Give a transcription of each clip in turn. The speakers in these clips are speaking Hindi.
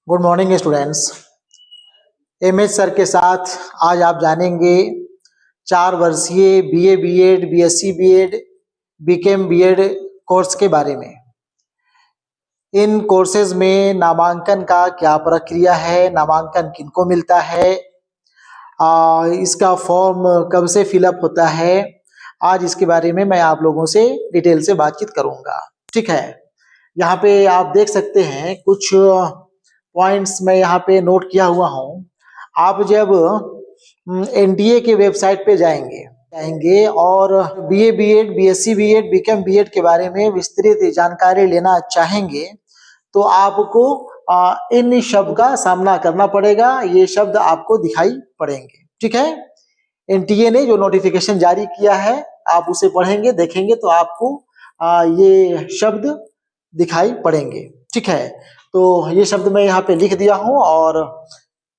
Good morning students. MH sir के साथ आज आप जानेंगे 4 वर्षीय BA BEd BSc BEd BCom BEd course के बारे में। इन कोर्सेज में नामांकन का क्या प्रक्रिया है, नामांकन किनको मिलता है, इसका फॉर्म कब से फिलअप होता है, आज इसके बारे में मैं आप लोगों से डिटेल से बातचीत करूंगा। ठीक है, यहाँ पे आप देख सकते हैं कुछ पॉइंट्स मैं यहाँ पे नोट किया हुआ हूँ। आप जब एनटीए के वेबसाइट पे जाएंगे और BA BEd BSc BEd BCom BEd के बारे में विस्तृत जानकारी लेना चाहेंगे तो आपको इन शब्द का सामना करना पड़ेगा। ये शब्द आपको दिखाई पड़ेंगे। ठीक है, एनटीए ने जो नोटिफिकेशन जारी किया है आप उसे पढ़ेंगे देखेंगे तो आपको ये शब्द दिखाई पड़ेंगे। ठीक है, तो ये शब्द मैं यहाँ पे लिख दिया हूँ और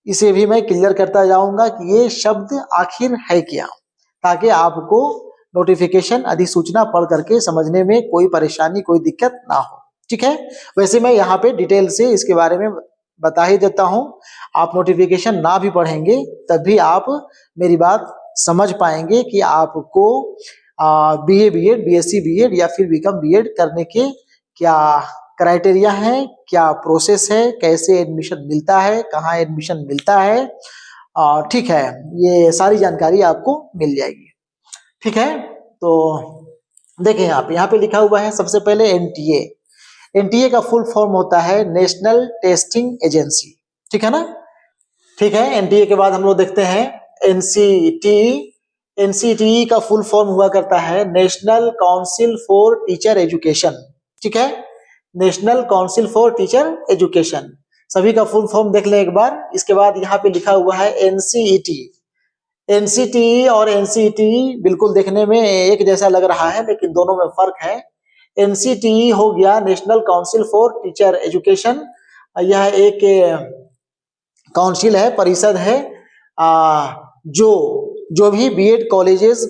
इसे भी मैं क्लियर करता जाऊंगा कि ये शब्द आखिर है क्या, ताकि आपको नोटिफिकेशन अधिसूचना पढ़ करके समझने में कोई परेशानी कोई दिक्कत ना हो। ठीक है, वैसे मैं यहाँ पे डिटेल से इसके बारे में बता ही देता हूँ। आप नोटिफिकेशन ना भी पढ़ेंगे तब भी आप मेरी बात समझ पाएंगे कि आपको बीए बीएड बीएससी बीएड या फिर बीकॉम बीएड करने के क्या क्राइटेरिया है, क्या प्रोसेस है, कैसे एडमिशन मिलता है, कहाँ एडमिशन मिलता है। ठीक है, ये सारी जानकारी आपको मिल जाएगी। ठीक है, तो देखें यहाँ पे लिखा हुआ है सबसे पहले एनटीए। एनटीए का फुल फॉर्म होता है नेशनल टेस्टिंग एजेंसी। ठीक है ना। ठीक है, एनटीए के बाद हम लोग देखते हैं एनसीटीई। एनसीटीई का फुल फॉर्म हुआ करता है national council for teacher education. ठीक है, national council for teacher education, सभी का फुल फॉर्म देख लें एक बार। इसके बाद यहाँ पे लिखा हुआ है एनसीईटी। एनसीटीई और एनसीईटी बिल्कुल देखने में एक जैसा लग रहा है लेकिन दोनों में फर्क है। एनसीटीई हो गया national council for teacher education, यह एक काउंसिल है, परिषद है जो भी बीएड कॉलेजेस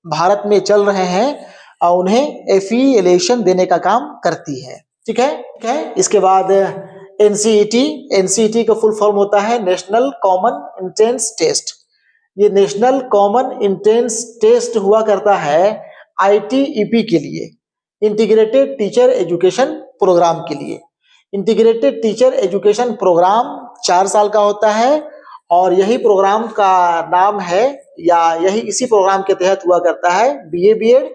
भारत में चल रहे हैं उन्हें एफिलिएशन देने का काम करती है। ठीक है, इसके बाद एनसीईटी का फुल फॉर्म होता है नेशनल कॉमन एंट्रेंस टेस्ट। ये नेशनल कॉमन एंट्रेंस टेस्ट हुआ करता है आईटीईपी के लिए, इंटीग्रेटेड टीचर एजुकेशन प्रोग्राम के लिए। इंटीग्रेटेड टीचर एजुकेशन प्रोग्राम 4 साल का होता है और यही प्रोग्राम का नाम है या यही इसी प्रोग्राम के तहत हुआ करता है बीए बीएड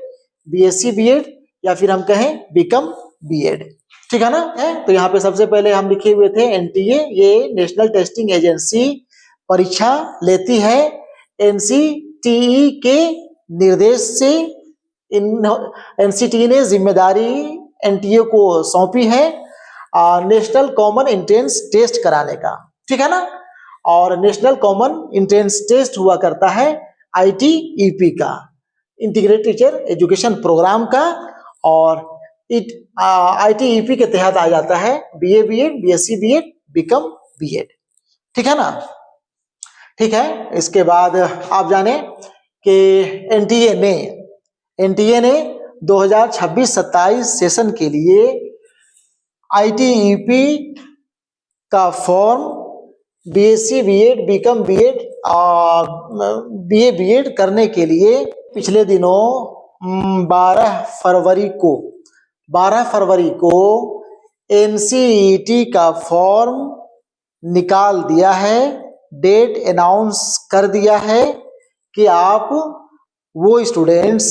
बीएससी बीएड या फिर हम कहें बीकॉम बीएड। ठीक है ना। तो यहाँ पे सबसे पहले हम लिखे हुए थे एनटीए, ये नेशनल टेस्टिंग एजेंसी परीक्षा लेती है। एनसीटीई के निर्देश से एनसीटीई ने जिम्मेदारी एनटीए को सौंपी है नेशनल कॉमन एंट्रेंस टेस्ट कराने का। ठीक है ना। और नेशनल कॉमन एंट्रेंस टेस्ट हुआ करता है आईटीईपी का, इंटीग्रेटेड टीचर एजुकेशन प्रोग्राम का, और आईटीईपी के तहत आ जाता है BA BEd BSc BEd BCom BEd. ठीक है ना। ठीक है, इसके बाद आप जाने कि एनटीए ने 2026-27 सेशन के लिए आईटीईपी का form BSc BEd BCom BEd BA BEd करने के लिए पिछले दिनों 12 फरवरी को एनसीईटी का फॉर्म निकाल दिया है, डेट अनाउंस कर दिया है कि आप वो स्टूडेंट्स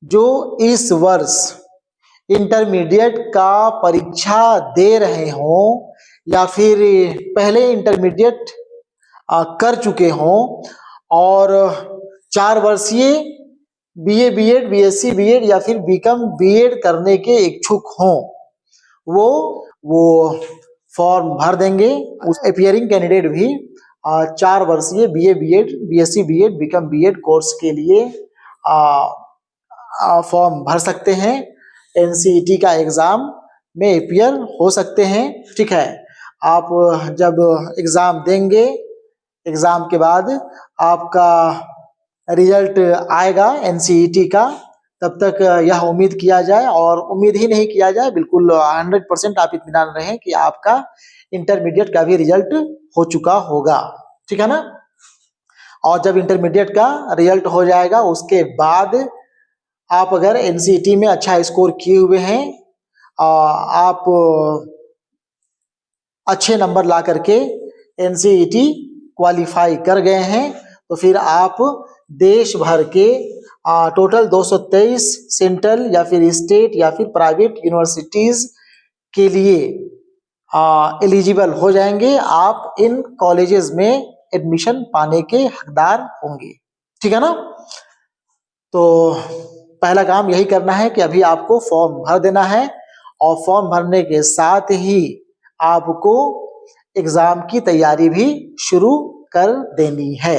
जो इस वर्ष इंटरमीडिएट का परीक्षा दे रहे हों या फिर पहले इंटरमीडिएट कर चुके हों और 4 वर्षीय बीए बीएड बीएससी बीएड या फिर बीकॉम बीएड करने के इच्छुक हों, वो फॉर्म भर देंगे। उस अपियरिंग कैंडिडेट भी 4 वर्षीय BA BEd BSc BEd BCom BEd course के लिए फॉर्म भर सकते हैं, एनसीईटी का एग्जाम में अपियर हो सकते हैं। ठीक है, आप जब एग्जाम देंगे, एग्जाम के बाद आपका रिजल्ट आएगा एनसीईटी का, तब तक यह उम्मीद किया जाए, और उम्मीद ही नहीं किया जाए, बिल्कुल 100% आप इत्मीनान रहें कि आपका इंटरमीडिएट का भी रिजल्ट हो चुका होगा, ठीक है ना। और जब इंटरमीडिएट का रिजल्ट हो जाएगा उसके बाद आप अगर एनसीईटी में अच्छा स्कोर किए हुए हैं, आप अच्छे नंबर ला करके एनसीईटी क्वालिफाई कर गए हैं, तो फिर आप देश भर के टोटल 223 सेंट्रल या फिर स्टेट या फिर प्राइवेट यूनिवर्सिटीज के लिए एलिजिबल हो जाएंगे। आप इन कॉलेजेस में एडमिशन पाने के हकदार होंगे, ठीक है ना। तो पहला काम यही करना है कि अभी आपको फॉर्म भर देना है, और फॉर्म भरने के साथ ही आपको एग्जाम की तैयारी भी शुरू कर देनी है।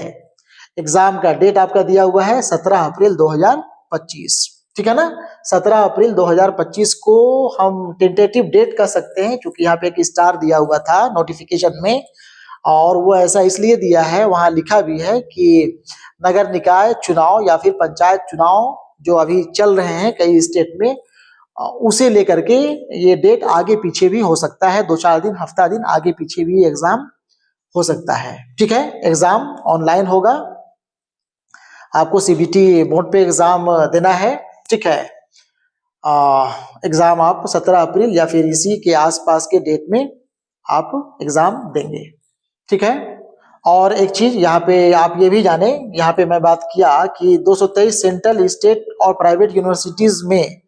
एग्जाम का डेट आपका दिया हुआ है 17 अप्रैल 2025, ठीक है ना। 17 अप्रैल 2025 को हम टेंटेटिव डेट कह सकते हैं, क्योंकि यहाँ पे एक स्टार दिया हुआ था नोटिफिकेशन में, और वो ऐसा इसलिए दिया है, वहाँ लिखा भी है कि नगर निकाय चुनाव या फिर पंचायत चुनाव जो अभी चल रहे हैं कई स्टेट में, उसे लेकर के ये डेट आगे पीछे भी हो सकता है, 2-4 दिन, हफ्ता दिन आगे पीछे भी एग्जाम हो सकता है, ठीक है। एग्जाम ऑनलाइन होगा, आपको सीबीटी मोड पे एग्जाम देना है, ठीक है। एग्जाम आप 17 अप्रैल या फिर इसी के आसपास के डेट में आप एग्जाम देंगे, ठीक है। और एक चीज यहाँ पे आप ये भी जाने, यहाँ पे मैं बात किया कि 223 सेंट्रल, स्टेट और प्राइवेट यूनिवर्सिटीज में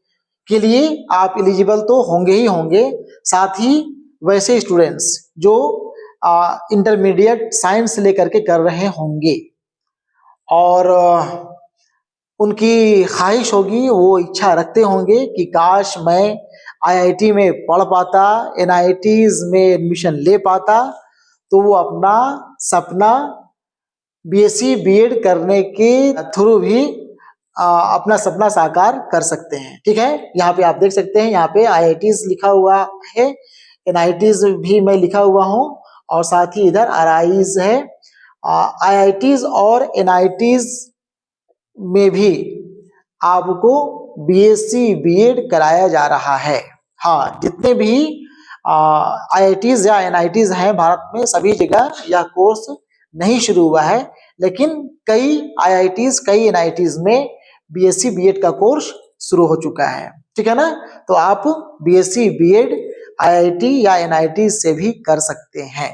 के लिए आप एलिजिबल तो होंगे ही होंगे, साथ ही वैसे स्टूडेंट्स जो इंटरमीडिएट साइंस लेकर के कर रहे होंगे और उनकी ख्वाहिश होगी, वो इच्छा रखते होंगे कि काश मैं आईआईटी में पढ़ पाता, एनआईटीज में एडमिशन ले पाता, तो वो अपना सपना बीएससी बीएड करने के थ्रू भी अपना सपना साकार कर सकते हैं, ठीक है। यहाँ पे आप देख सकते हैं, यहाँ पे आईआईटीज लिखा हुआ है, एनआईटीज भी मैं लिखा हुआ हूँ, और साथ ही इधर आरआईज है। आईआईटीज और एनआईटीज में भी आपको बीएससी बीएड कराया जा रहा है। हाँ, जितने भी आईआईटीज या एनआईटीज हैं भारत में, सभी जगह यह कोर्स नहीं शुरू हुआ है, लेकिन कई आईआईटीज, कई एनआईटीज में बीएससी बीएड का कोर्स शुरू हो चुका है, ठीक है ना। तो आप बीएससी बीएड आईआईटी या एनआईटी से भी कर सकते हैं,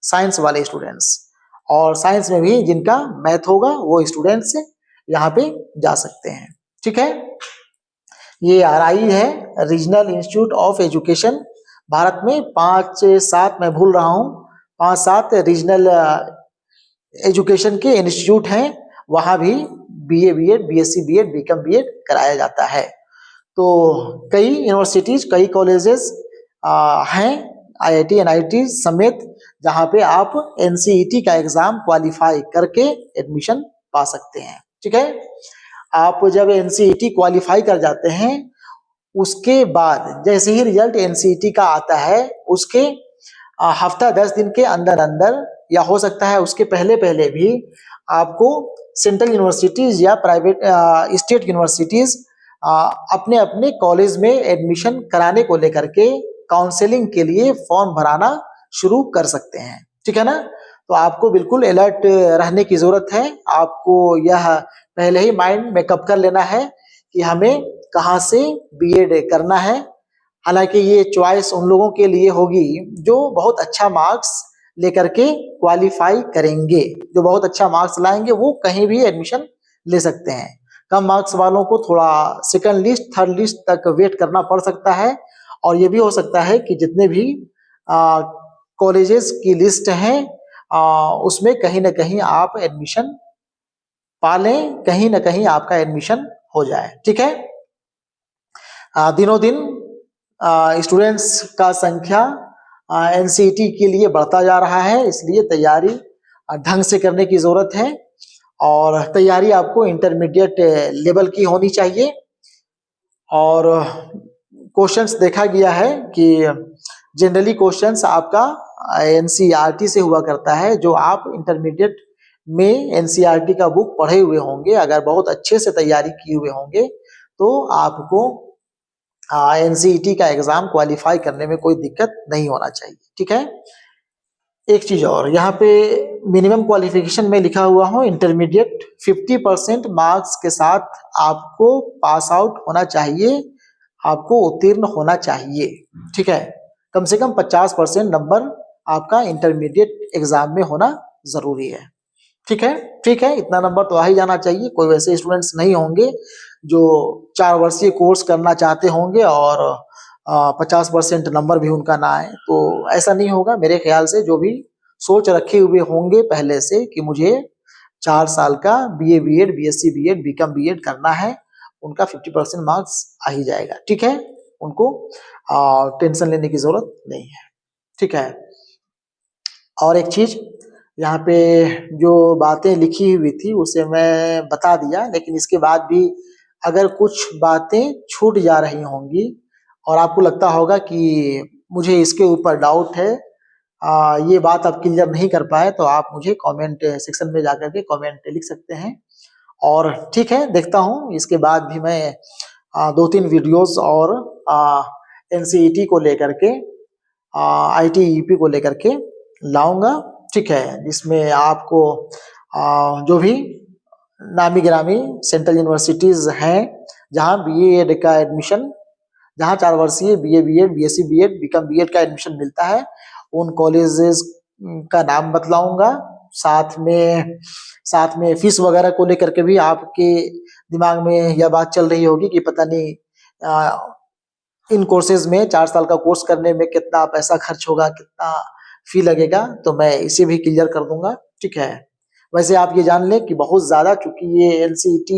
साइंस वाले स्टूडेंट्स, और साइंस में भी जिनका मैथ होगा वो स्टूडेंट्स यहाँ पे जा सकते हैं, ठीक है। ये आरआई है, regional institute of education. Bharat में 5-7, मैं भूल रहा हूँ, 5-7 रीजनल एजुकेशन के इंस्टीट्यूट हैं, वहाँ भी BA BEd, BSc BEd, BCom BEd कराया जाता है। तो कई यूनिवर्सिटीज, कई कॉलेजेस हैं आईआईटी एनआईटी समेत, जहाँ पे आप एनसीईटी का एग्जाम क्वालिफाई करके एडमिशन पा सकते हैं, ठीक है। आप जब एनसीईटी क्वालिफाई कर जाते हैं, उसके बाद जैसे ही रिजल्ट एनसीईटी का आता है, उसके हफ्ता 10 दिन के अंदर अंदर, या हो सकता है उसके पहले पहले भी, आपको सेंट्रल यूनिवर्सिटीज या प्राइवेट स्टेट यूनिवर्सिटीज अपने अपने कॉलेज में एडमिशन कराने को लेकर के काउंसलिंग के लिए फॉर्म भराना शुरू कर सकते हैं, ठीक है ना। तो आपको बिल्कुल अलर्ट रहने की जरूरत है। आपको यह पहले ही माइंड मेकअप कर लेना है कि हमें कहाँ से बीएड करना है। हालांकि ये चॉइस उन लोगों के लिए होगी जो बहुत अच्छा मार्क्स लेकर के क्वालिफाई करेंगे। जो बहुत अच्छा मार्क्स लाएंगे वो कहीं भी एडमिशन ले सकते हैं। कम मार्क्स वालों को थोड़ा सेकंड लिस्ट, थर्ड लिस्ट तक वेट करना पड़ सकता है, और ये भी हो सकता है कि जितने भी कॉलेजेस की लिस्ट हैं उसमें कहीं ना कहीं आप एडमिशन पा लें, कहीं ना कहीं आपका एडमिशन हो जाए, ठीक है। दिनों दिन स्टूडेंट्स का संख्या एनसीईटी के लिए बढ़ता जा रहा है, इसलिए तैयारी ढंग से करने की जरूरत है, और तैयारी आपको इंटरमीडिएट लेवल की होनी चाहिए। और क्वेश्चंस देखा गया है कि जनरली क्वेश्चंस आपका एनसीईआरटी से हुआ करता है। जो आप इंटरमीडिएट में एनसीईआरटी का बुक पढ़े हुए होंगे, अगर बहुत अच्छे से तैयारी किए हुए होंगे, तो आपको NCET का एग्जाम क्वालिफाई करने में कोई दिक्कत नहीं होना चाहिए। ठीक है, एक चीज और, यहाँ पे मिनिमम क्वालिफिकेशन में लिखा हुआ हो इंटरमीडिएट 50% मार्क्स के साथ आपको पास आउट होना चाहिए, आपको उत्तीर्ण होना चाहिए। ठीक है, कम से कम 50% नंबर आपका इंटरमीडिएट एग्जाम में होना जरूरी है। ठीक है, ठीक है, इतना नंबर तो आ ही जाना चाहिए। कोई वैसे स्टूडेंट्स नहीं होंगे जो 4 वर्षीय कोर्स करना चाहते होंगे और 50% नंबर भी उनका ना आए, तो ऐसा नहीं होगा। मेरे ख्याल से जो भी सोच रखे हुए होंगे पहले से कि मुझे 4 साल का BA BEd BSc BEd BCom BEd करना है, उनका 50% मार्क्स आ ही जाएगा। ठीक है, उनको टेंशन लेने की जरूरत नहीं है। ठीक है, और एक चीज, यहाँ पे जो बातें लिखी हुई थी उसे मैं बता दिया, लेकिन इसके बाद भी अगर कुछ बातें छूट जा रही होंगी और आपको लगता होगा कि मुझे इसके ऊपर डाउट है, ये बात आप क्लियर नहीं कर पाए, तो आप मुझे कमेंट सेक्शन में जाकर के कमेंट लिख सकते हैं। और ठीक है, देखता हूँ इसके बाद भी मैं 2-3 वीडियोस और NCET को लेकर के ITEP को लेकर के लाऊंगा। ठीक है, जिसमें आपको जो भी नामी गिरामी सेंट्रल यूनिवर्सिटीज हैं जहाँ BA का एडमिशन, जहाँ 4 वर्षीय BA BEd BSc BEd BCom BEd का एडमिशन मिलता है, उन कॉलेजेस का नाम बतलाऊंगा। साथ में फीस वगैरह को लेकर के भी आपके दिमाग में यह बात चल रही होगी कि पता नहीं इन कोर्सेज में 4 साल का कोर्स करने में कितना पैसा खर्च होगा, कितना फी लगेगा, तो मैं इसे भी क्लियर कर दूंगा। ठीक है, वैसे आप ये जान लें कि बहुत ज़्यादा, चूंकि ये NCET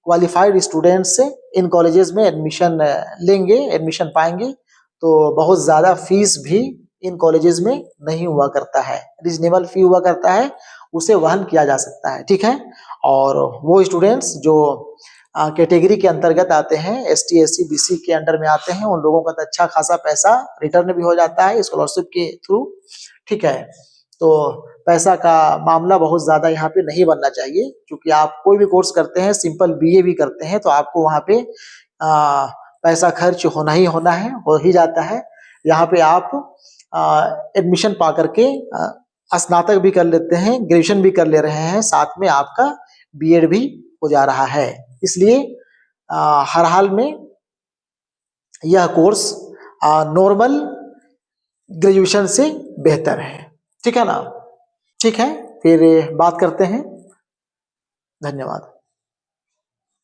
qualified students in colleges में एडमिशन लेंगे, एडमिशन पाएंगे, तो बहुत ज़्यादा फीस भी इन कॉलेजेस में नहीं हुआ करता है, रिजनेबल फी हुआ करता है, उसे वहन किया जा सकता है। ठीक है, और वो स्टूडेंट्स जो कैटेगरी के अंतर्गत आते हैं, ST SC BC के अंडर में आते हैं, उन लोगों का तो अच्छा खासा पैसा रिटर्न भी हो जाता है स्कॉलरशिप के थ्रू। ठीक है, तो पैसा का मामला बहुत ज्यादा यहाँ पे नहीं बनना चाहिए, क्योंकि आप कोई भी कोर्स करते हैं, सिंपल BA भी करते हैं, तो आपको वहाँ पे पैसा खर्च होना ही होना है, हो ही जाता है। यहाँ पे आप एडमिशन पा करके स्नातक भी कर लेते हैं, ग्रेजुएशन भी कर ले रहे हैं, साथ में आपका BEd भी हो जा रहा है। इसलिए हर हाल में यह कोर्स नॉर्मल ग्रेजुएशन से बेहतर है। ठीक है ना? ठीक है, फिर बात करते हैं। धन्यवाद।